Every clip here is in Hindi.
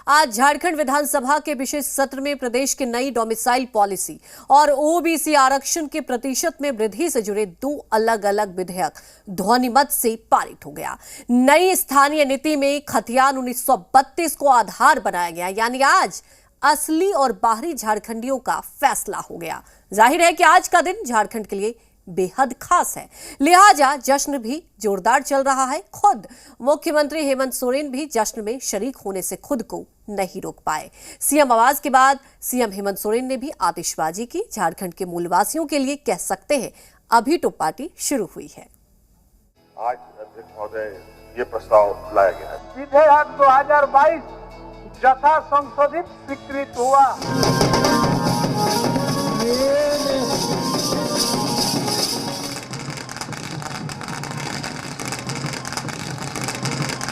आज झारखंड विधानसभा के विशेष सत्र में प्रदेश की नई डोमिसाइल पॉलिसी और ओबीसी आरक्षण के प्रतिशत में वृद्धि से जुड़े दो अलग अलग विधेयक ध्वनिमत से पारित हो गया। नई स्थानीय नीति में खतियान 1932 को आधार बनाया गया, यानी आज असली और बाहरी झारखंडियों का फैसला हो गया। जाहिर है कि आज का दिन झारखंड के लिए बेहद खास है, लिहाजा जश्न भी जोरदार चल रहा है। खुद मुख्यमंत्री हेमंत सोरेन भी जश्न में शरीक होने से खुद को नहीं रोक पाए। सीएम आवाज के बाद सीएम हेमंत सोरेन ने भी आतिशबाजी की। झारखंड के मूलवासियों के लिए कह सकते हैं अभी तो पार्टी शुरू हुई है। आज अध्यक्ष महोदय ये प्रस्ताव लाया गया है। विधेयक 2022 यथा संशोधित स्वीकृत हुआ।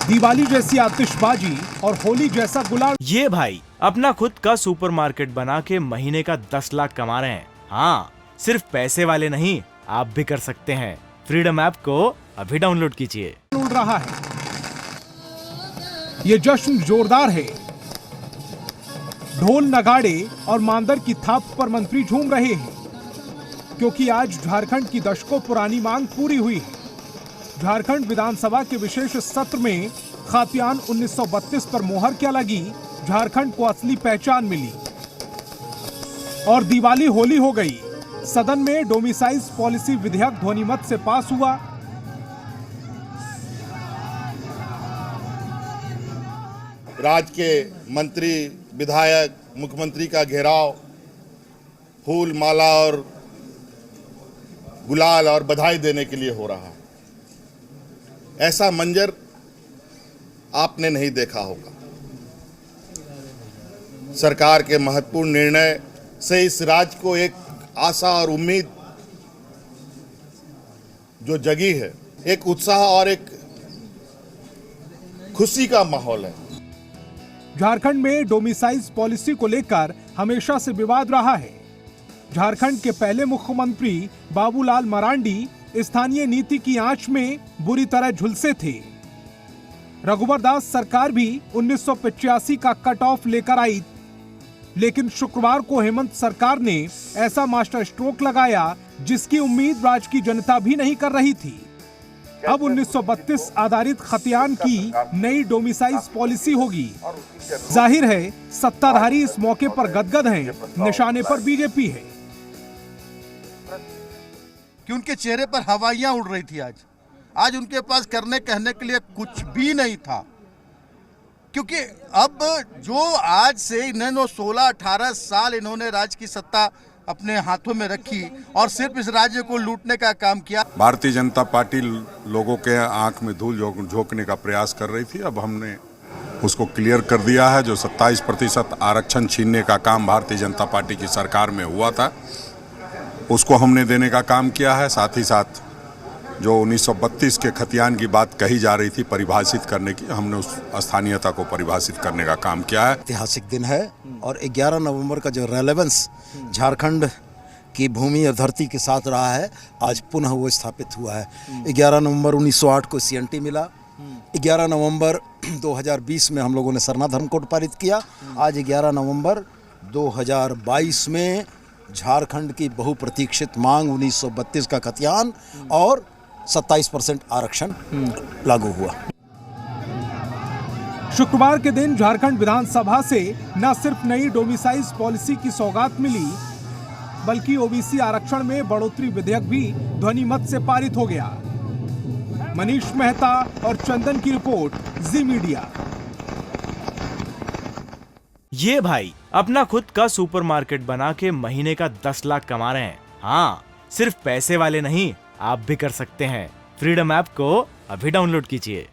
दिवाली जैसी आतिशबाजी और होली जैसा गुलाल। ये भाई अपना खुद का सुपरमार्केट बना के महीने का 10 लाख कमा रहे हैं। हाँ, सिर्फ पैसे वाले नहीं, आप भी कर सकते हैं। फ्रीडम ऐप को अभी डाउनलोड कीजिए। उड़ रहा है, ये जश्न जोरदार है। ढोल नगाड़े और मांदर की थाप पर मंत्री झूम रहे हैं, क्योंकि आज झारखंड की दशकों पुरानी मांग पूरी हुई है। झारखंड विधानसभा के विशेष सत्र में खतियान 1932 पर मोहर क्या लगी, झारखंड को असली पहचान मिली और दिवाली होली हो गई। सदन में डोमिसाइल पॉलिसी विधेयक ध्वनिमत से पास हुआ। राज्य के मंत्री, विधायक, मुख्यमंत्री का घेराव फूल, माला और गुलाल और बधाई देने के लिए हो रहा है। ऐसा मंजर आपने नहीं देखा होगा। सरकार के महत्वपूर्ण निर्णय से इस राज्य को एक आशा और उम्मीद जो जगी है, एक उत्साह और एक खुशी का माहौल है। झारखंड में डोमिसाइल पॉलिसी को लेकर हमेशा से विवाद रहा है। झारखंड के पहले मुख्यमंत्री बाबूलाल मरांडी स्थानीय नीति की आंच में बुरी तरह झुलसे थे। रघुवर दास सरकार भी 1985 का कट ऑफ लेकर आई, लेकिन शुक्रवार को हेमंत सरकार ने ऐसा मास्टर स्ट्रोक लगाया जिसकी उम्मीद राज्य की जनता भी नहीं कर रही थी। अब 1932 आधारित खतियान की नई डोमिसाइल पॉलिसी होगी। जाहिर है सत्ताधारी इस मौके पर गदगद हैं, निशाने पर बीजेपी है कि उनके चेहरे पर हवाइयां उड़ रही थी। आज उनके पास करने कहने के लिए कुछ भी नहीं था, क्योंकि अब जो आज से इन्होंने 16-18 साल इन्होंने राज्य की सत्ता अपने हाथों में रखी और सिर्फ इस राज्य को लूटने का काम किया। भारतीय जनता पार्टी लोगों के आंख में धूल झोंकने का प्रयास कर रही थी। अब हमने उसको क्लियर कर दिया है। जो 27% आरक्षण छीनने का काम भारतीय जनता पार्टी की सरकार में हुआ था, उसको हमने देने का काम किया है। साथ ही साथ जो 1932 के खतियान की बात कही जा रही थी परिभाषित करने की, हमने उस स्थानीयता को परिभाषित करने का काम किया है। ऐतिहासिक दिन है और 11 नवंबर का जो रेलेवेंस झारखंड की भूमि और धरती के साथ रहा है, आज पुनः वो स्थापित हुआ है। 11 नवंबर 1908 को CNT मिला। 11 नवंबर 2020 में हम लोगों ने सरना धर्म कोड पारित किया। आज 11 नवंबर 2022 में झारखंड की बहुप्रतीक्षित मांग 1932 का खतियान और 27% आरक्षण लागू हुआ। शुक्रवार के दिन झारखंड विधानसभा से न सिर्फ नई डोमिसाइल पॉलिसी की सौगात मिली, बल्कि ओबीसी आरक्षण में बढ़ोतरी विधेयक भी ध्वनिमत से पारित हो गया। मनीष मेहता और चंदन की रिपोर्ट, जी मीडिया। ये भाई अपना खुद का सुपरमार्केट बना के महीने का 10 लाख कमा रहे हैं। हाँ, सिर्फ पैसे वाले नहीं, आप भी कर सकते हैं। फ्रीडम ऐप को अभी डाउनलोड कीजिए।